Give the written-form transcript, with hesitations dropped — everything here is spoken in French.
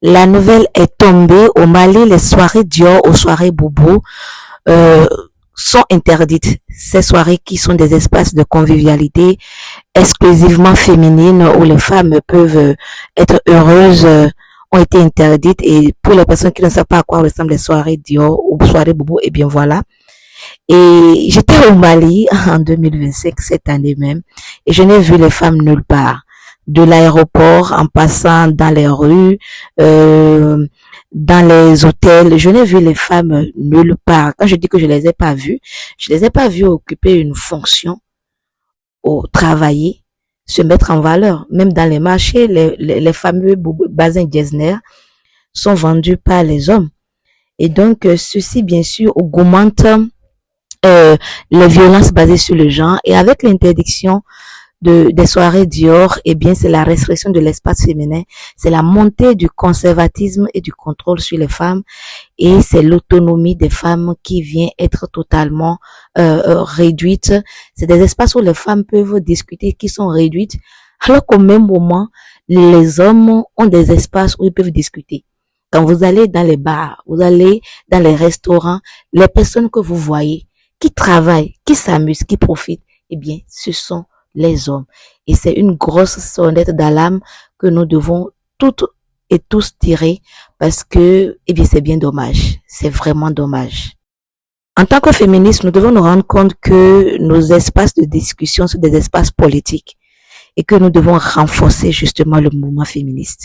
La nouvelle est tombée au Mali, les soirées Dior aux soirées Bobo euh, sont interdites. Ces soirées qui sont des espaces de convivialité exclusivement féminines où les femmes peuvent être heureuses ont été interdites. Et pour les personnes qui ne savent pas à quoi ressemblent les soirées Dior ou soirées Bobo, eh bien voilà. Et j'étais au Mali en 2025, cette année même, et je n'ai vu les femmes nulle part. De l'aéroport, en passant dans les rues, euh, dans les hôtels, je n'ai vu les femmes nulle part. Quand je dis que je les ai pas vues, je les ai pas vues occuper une fonction, ou travailler, se mettre en valeur. Même dans les marchés, les fameux bazins Getzner sont vendus par les hommes. Et donc, ceci, bien sûr, augmente euh, les violences basées sur le genre, et avec l'interdiction des soirées Dior, eh bien, c'est la restriction de l'espace féminin, c'est la montée du conservatisme et du contrôle sur les femmes, et c'est l'autonomie des femmes qui vient être totalement réduite. C'est des espaces où les femmes peuvent discuter qui sont réduites, alors qu'au même moment, les hommes ont des espaces où ils peuvent discuter. Quand vous allez dans les bars, vous allez dans les restaurants, les personnes que vous voyez, qui travaillent, qui s'amusent, qui profitent, eh bien, ce sont les hommes. Et c'est une grosse sonnette d'alarme que nous devons toutes et tous tirer parce que, eh bien, c'est bien dommage. C'est vraiment dommage. En tant que féministes, nous devons nous rendre compte que nos espaces de discussion sont des espaces politiques et que nous devons renforcer justement le mouvement féministe.